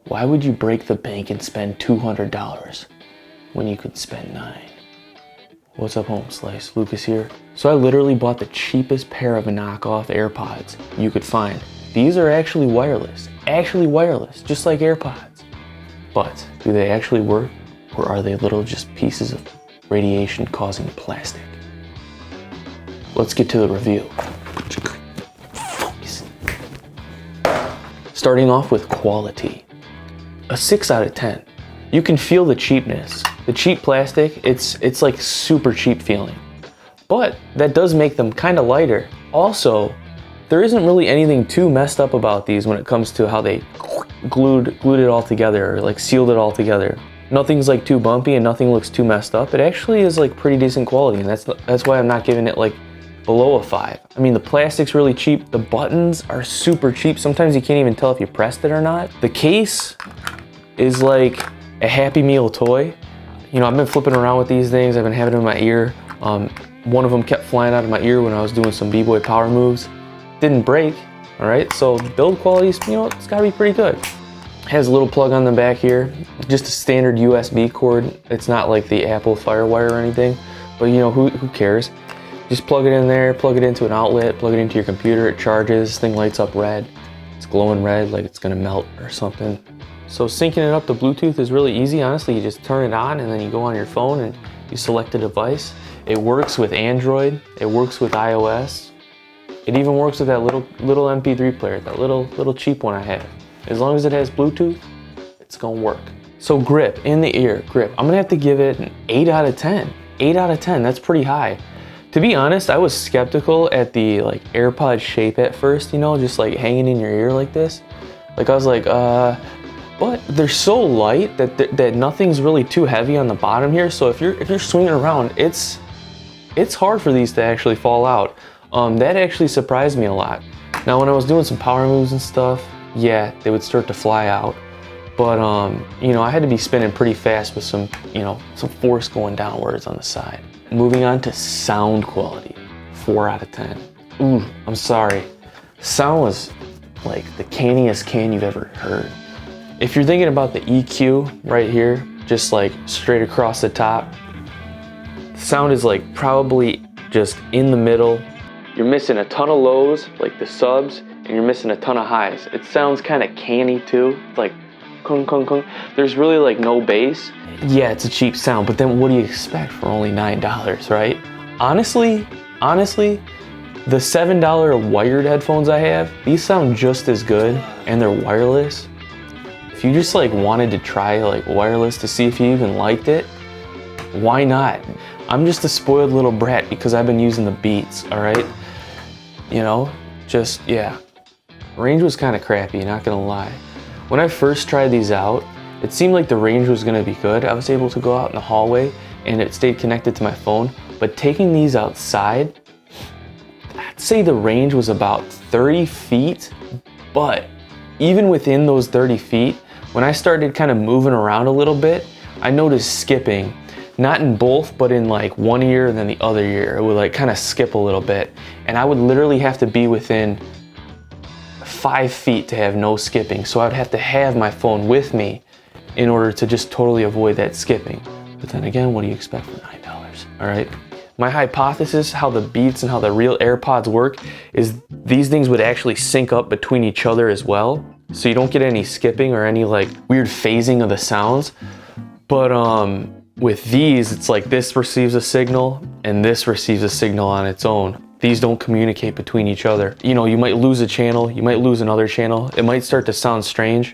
Why would you break the bank and spend $200 when you could spend $9? What's up, Home Slice? Lucas here. So I literally bought the cheapest pair of knockoff AirPods you could find. These are actually wireless, just like AirPods. But do they actually work, or are they little just pieces of radiation causing plastic? Let's get to the review. Starting off with quality. A 6 out of 10. You can feel the cheapness. The cheap plastic, it's like super cheap feeling. But that does make them kind of lighter. Also, there isn't really anything too messed up about these when it comes to how they glued it all together, or like sealed it all together. Nothing's like too bumpy and nothing looks too messed up. It actually is like pretty decent quality, and that's why I'm not giving it like below a 5. I mean, the plastic's really cheap. The buttons are super cheap. Sometimes you can't even tell if you pressed it or not. The case is like a Happy Meal toy. You know, I've been flipping around with these things. I've been having them in my ear. One of them kept flying out of my ear when I was doing some b-boy power moves. Didn't break, all right? So build quality's, you know, it's gotta be pretty good. Has a little plug on the back here, just a standard USB cord. It's not like the Apple Firewire or anything, but you know, who cares? Just plug it in there, plug it into an outlet, plug it into your computer, it charges, this thing lights up red. It's glowing red like it's gonna melt or something. So syncing it up to Bluetooth is really easy. Honestly, you just turn it on and then you go on your phone and you select a device. It works with Android, it works with iOS. It even works with that little MP3 player, that little cheap one I have. As long as it has Bluetooth, it's gonna work. So grip, in the ear, grip. I'm gonna have to give it an 8 out of 10. 8 out of 10, that's pretty high. To be honest, I was skeptical at the like AirPod shape at first, you know, just like hanging in your ear like this. Like I was like, but they're so light that nothing's really too heavy on the bottom here. So if you're swinging around, it's hard for these to actually fall out. That actually surprised me a lot. Now when I was doing some power moves and stuff, yeah, they would start to fly out. But you know, I had to be spinning pretty fast with some force going downwards on the side. Moving on to sound quality, 4 out of 10. Ooh, I'm sorry. Sound was like the canniest can you've ever heard. If you're thinking about the EQ right here, just like straight across the top, sound is like probably just in the middle. You're missing a ton of lows, like the subs, and you're missing a ton of highs. It sounds kind of canny too. It's like kung kung kung. There's really like no bass. Yeah, it's a cheap sound, but then what do you expect for only $9, right? Honestly, the $7 wired headphones I have, these sound just as good, and they're wireless. If you just like wanted to try like wireless to see if you even liked it, why not? I'm just a spoiled little brat because I've been using the Beats, all right? You know, just, yeah. Range was kind of crappy, not gonna lie. When I first tried these out, it seemed like the range was gonna be good. I was able to go out in the hallway and it stayed connected to my phone, but taking these outside, I'd say the range was about 30 feet, but even within those 30 feet, when I started kind of moving around a little bit, I noticed skipping. Not in both, but in like one ear and then the other ear. It would like kind of skip a little bit. And I would literally have to be within 5 feet to have no skipping. So I'd have to have my phone with me in order to just totally avoid that skipping. But then again, what do you expect for $9, all right? My hypothesis, how the Beats and how the real AirPods work, is these things would actually sync up between each other as well. So you don't get any skipping or any like weird phasing of the sounds. But with these, it's like this receives a signal and this receives a signal on its own. These don't communicate between each other. You know, you might lose a channel, you might lose another channel. It might start to sound strange.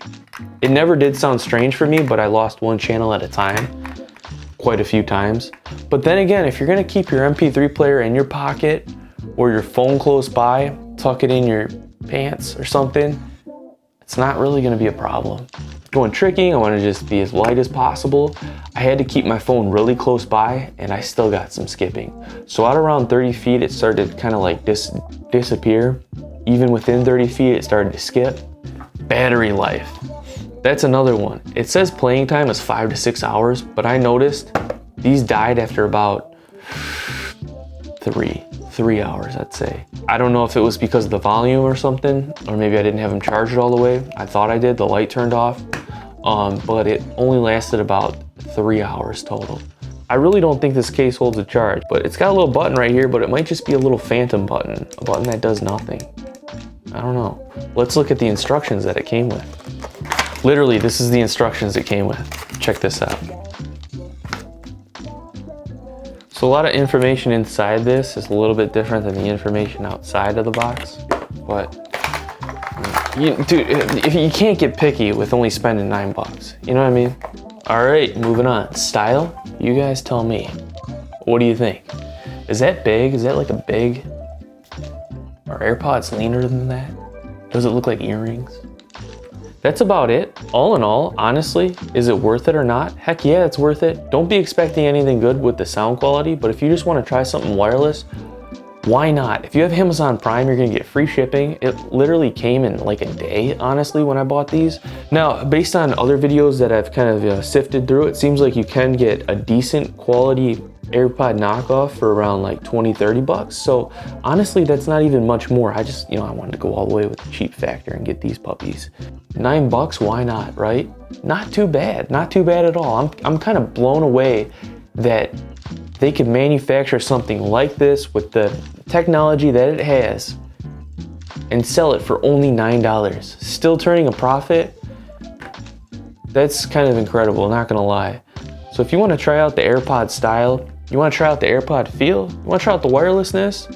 It never did sound strange for me, but I lost one channel at a time, quite a few times. But then again, if you're gonna keep your MP3 player in your pocket or your phone close by, tuck it in your pants or something, it's not really gonna be a problem. Going tricking, I wanna just be as light as possible. I had to keep my phone really close by and I still got some skipping. So at around 30 feet, it started to kind of like disappear. Even within 30 feet, it started to skip. Battery life. That's another one. It says playing time is 5 to 6 hours, but I noticed these died after about 3 hours, I'd say. I don't know if it was because of the volume or something, or maybe I didn't have them charged all the way. I thought I did, the light turned off. but it only lasted about 3 hours total. I really don't think this case holds a charge, but it's got a little button right here, but it might just be a little phantom button, a button that does nothing. I don't know. Let's look at the instructions that it came with. Literally, this is the instructions it came with. Check this out. So a lot of information inside this is a little bit different than the information outside of the box, but dude, if you can't get picky with only spending $9, you know what I mean? All right, moving on. Style, you guys tell me. What do you think? Is that big? Is that like a big? Are AirPods leaner than that? Does it look like earrings? That's about it. All in all, honestly, is it worth it or not? Heck yeah, it's worth it. Don't be expecting anything good with the sound quality, but if you just want to try something wireless, why not? If you have Amazon Prime, you're gonna get free shipping. It literally came in like a day, honestly, when I bought these. Now, based on other videos that I've kind of sifted through, it seems like you can get a decent quality AirPod knockoff for around like 20, 30 bucks. So honestly, that's not even much more. I just, I wanted to go all the way with the cheap factor and get these puppies. $9, why not, right? Not too bad, not too bad at all. I'm kind of blown away that they could manufacture something like this with the technology that it has and sell it for only $9. Still turning a profit. That's kind of incredible, not gonna lie. So if you wanna try out the AirPod style, you wanna try out the AirPod feel, you wanna try out the wirelessness,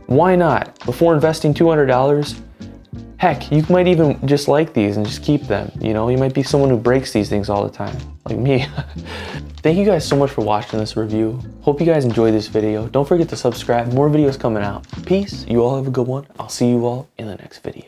why not? Before investing $200, heck, you might even just like these and just keep them. You might be someone who breaks these things all the time, like me. Thank you guys so much for watching this review. Hope you guys enjoyed this video. Don't forget to subscribe, more videos coming out. Peace, you all have a good one. I'll see you all in the next video.